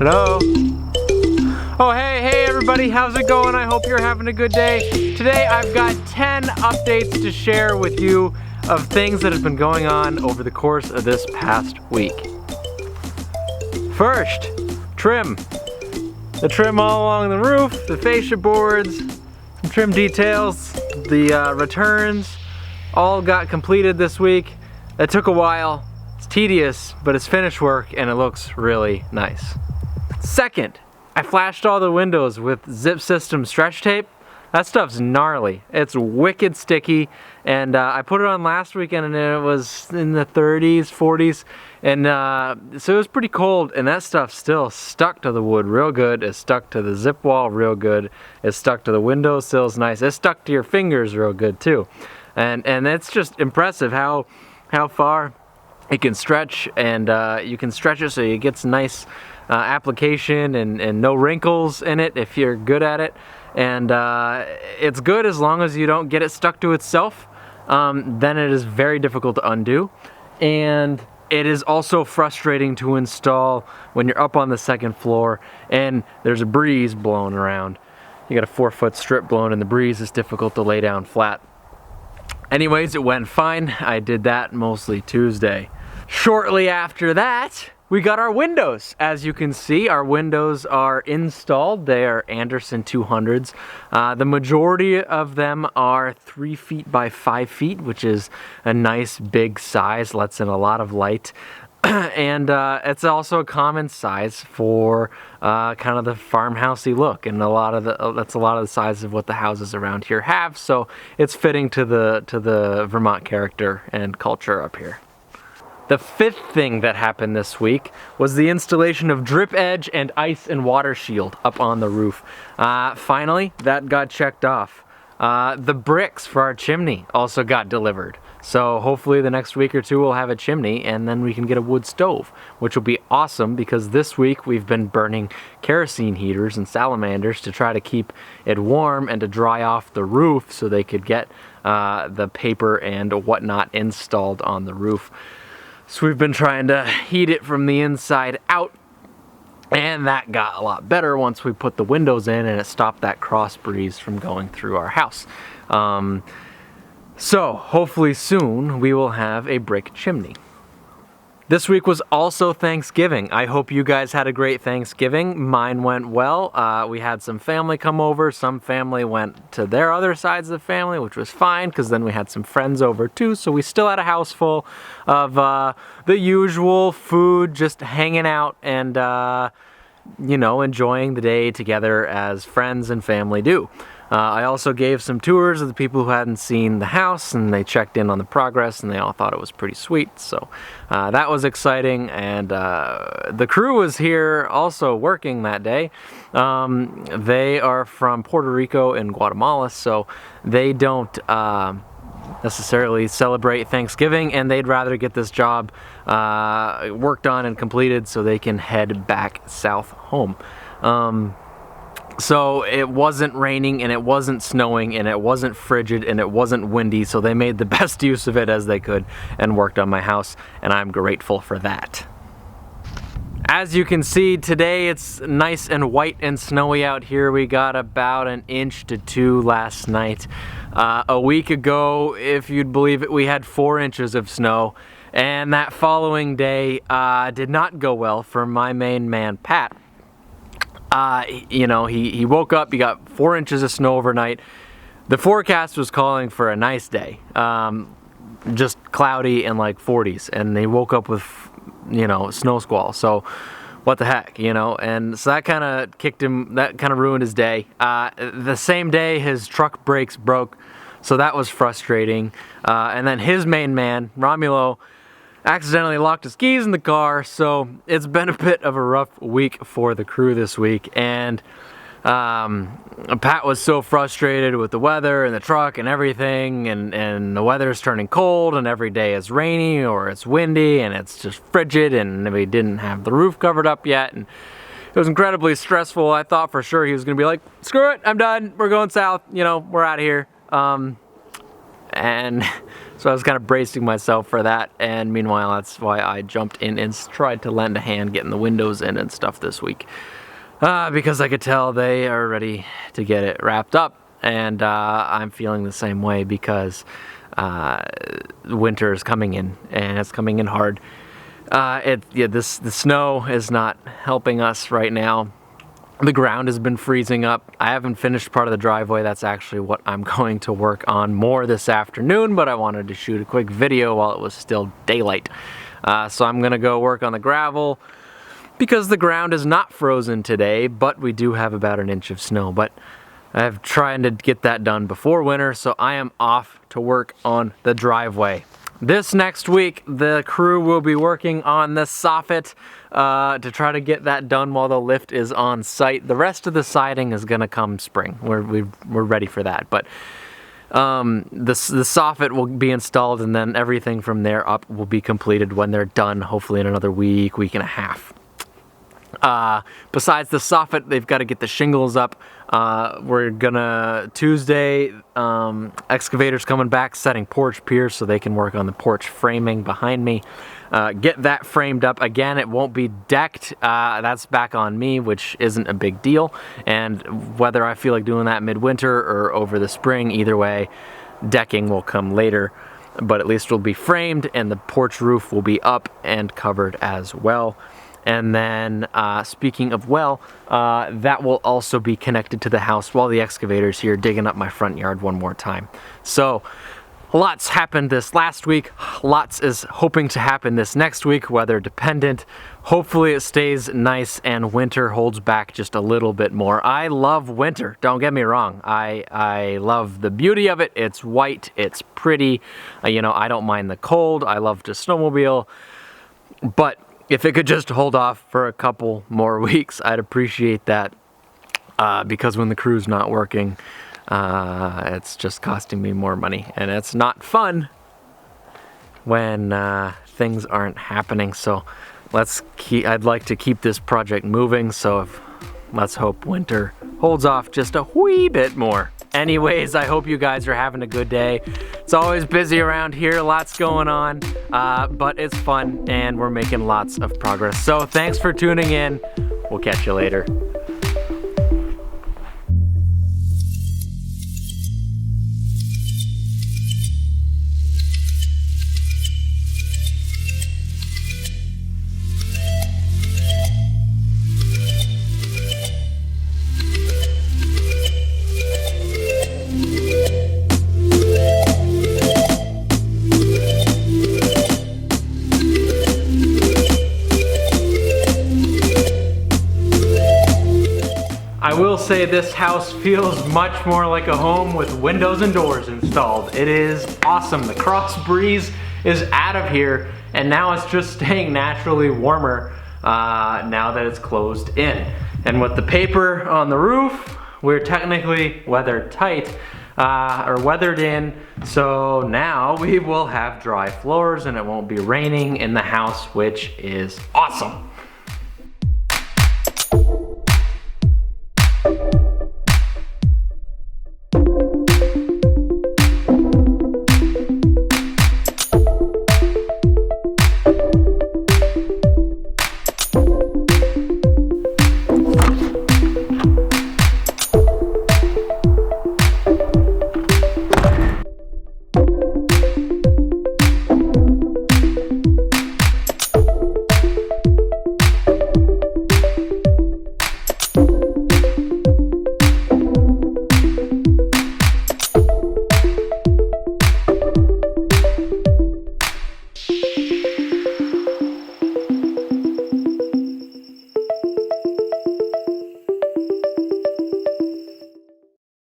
Hello? Oh, hey everybody, how's it going? I hope you're having a good day. Today I've got 10 updates to share with you of things that have been going on over the course of this past week. First, trim. The trim all along the roof, the fascia boards, some trim details, the returns, all got completed this week. It took a while. It's tedious, but it's finished work and it looks really nice. Second, I flashed all the windows with zip system stretch tape. That stuff's gnarly. It's wicked sticky, and I put it on last weekend and it was in the 30s, 40s, and so it was pretty cold, and that stuff still stuck to the wood real good. It stuck to the zip wall real good. It stuck to the windowsills nice. It stuck to your fingers real good too. And it's just impressive how far it can stretch, and you can stretch it so it gets nice application and no wrinkles in it if you're good at it. And it's good as long as you don't get it stuck to itself. Then it is very difficult to undo. And it is also frustrating to install when you're up on the second floor and there's a breeze blowing around. You got a 4-foot strip blowing in the breeze. It's difficult to lay down flat. Anyways, it went fine. I did that mostly Tuesday. Shortly after that, we got our windows. As you can see, our windows are installed. They are Anderson 200s. The majority of them are 3 feet by 5 feet, which is a nice big size, lets in a lot of light. And it's also a common size for kind of the farmhousey look, and that's a lot of the size of what the houses around here have. So it's fitting to the Vermont character and culture up here. The fifth thing that happened this week was the installation of drip edge and ice and water shield up on the roof. Finally, that got checked off. The bricks for our chimney also got delivered. So hopefully the next week or two we'll have a chimney, and then we can get a wood stove, which will be awesome because this week we've been burning kerosene heaters and salamanders to try to keep it warm and to dry off the roof so they could get the paper and whatnot installed on the roof. So we've been trying to heat it from the inside out, and that got a lot better once we put the windows in, and it stopped that cross breeze from going through our house. So hopefully soon we will have a brick chimney. This week was also Thanksgiving. I hope you guys had a great Thanksgiving. Mine went well. We had some family come over. Some family went to their other sides of the family, which was fine because then we had some friends over too. So we still had a house full of the usual food, just hanging out and you know, enjoying the day together as friends and family do. I also gave some tours of the people who hadn't seen the house, and they checked in on the progress, and they all thought it was pretty sweet. So that was exciting, and the crew was here also working that day. They are from Puerto Rico and Guatemala, so they don't necessarily celebrate Thanksgiving, and they'd rather get this job worked on and completed so they can head back south home. So it wasn't raining, and it wasn't snowing, and it wasn't frigid, and it wasn't windy, so they made the best use of it as they could and worked on my house, and I'm grateful for that. As you can see, today it's nice and white and snowy out here. We got about 1 to 2 inches last night. A week ago, if you'd believe it, we had 4 inches of snow, and that following day did not go well for my main man, Pat. You know, he woke up, he got 4 inches of snow overnight. The forecast was calling for a nice day, just cloudy and like 40s, and he woke up with, you know, snow squall. So what the heck, you know? And so that kind of kicked him, that kind of ruined his day. The same day his truck brakes broke, so that was frustrating. And then his main man, Romulo, accidentally locked his keys in the car, so it's been a bit of a rough week for the crew this week. And Pat was so frustrated with the weather and the truck and everything, and the weather's turning cold, and every day is rainy or it's windy and it's just frigid, and we didn't have the roof covered up yet, and it was incredibly stressful. I thought for sure he was gonna be like, screw it, I'm done, we're going south, you know, we're out of here. And So I was kind of bracing myself for that, and meanwhile that's why I jumped in and tried to lend a hand getting the windows in and stuff this week. Because I could tell they are ready to get it wrapped up, and I'm feeling the same way because winter is coming in, and it's coming in hard. The snow is not helping us right now. The ground has been freezing up. I haven't finished part of the driveway. That's actually what I'm going to work on more this afternoon, but I wanted to shoot a quick video while it was still daylight. So I'm gonna go work on the gravel because the ground is not frozen today, but we do have about an inch of snow. But I'm trying to get that done before winter, so I am off to work on the driveway. This next week, the crew will be working on the soffit to try to get that done while the lift is on site. The rest of the siding is gonna come spring. We're ready for that. But the soffit will be installed, and then everything from there up will be completed when they're done, hopefully in another week and a half. Besides the soffit, they've got to get the shingles up. We're gonna, Tuesday, excavators coming back, setting porch piers so they can work on the porch framing behind me. Get that framed up. Again, it won't be decked. That's back on me, which isn't a big deal. And whether I feel like doing that midwinter or over the spring, either way, decking will come later. But at least it'll be framed, and the porch roof will be up and covered as well. And then, speaking of that will also be connected to the house while the excavator's here digging up my front yard one more time. So, lots happened this last week. Lots is hoping to happen this next week, weather dependent. Hopefully it stays nice and winter holds back just a little bit more. I love winter, don't get me wrong. I love the beauty of it. It's white, it's pretty. You know, I don't mind the cold. I love to snowmobile. But if it could just hold off for a couple more weeks, I'd appreciate that, because when the crew's not working, it's just costing me more money, and it's not fun when things aren't happening. So I'd like to keep this project moving, so let's hope winter holds off just a wee bit more. Anyways, I hope you guys are having a good day. It's always busy around here, lots going on, but it's fun and we're making lots of progress. So thanks for tuning in. We'll catch you later. I will say this house feels much more like a home with windows and doors installed. It is awesome. The cross breeze is out of here, and now it's just staying naturally warmer now that it's closed in. And with the paper on the roof, we're technically weather tight, or weathered in, so now we will have dry floors and it won't be raining in the house, which is awesome.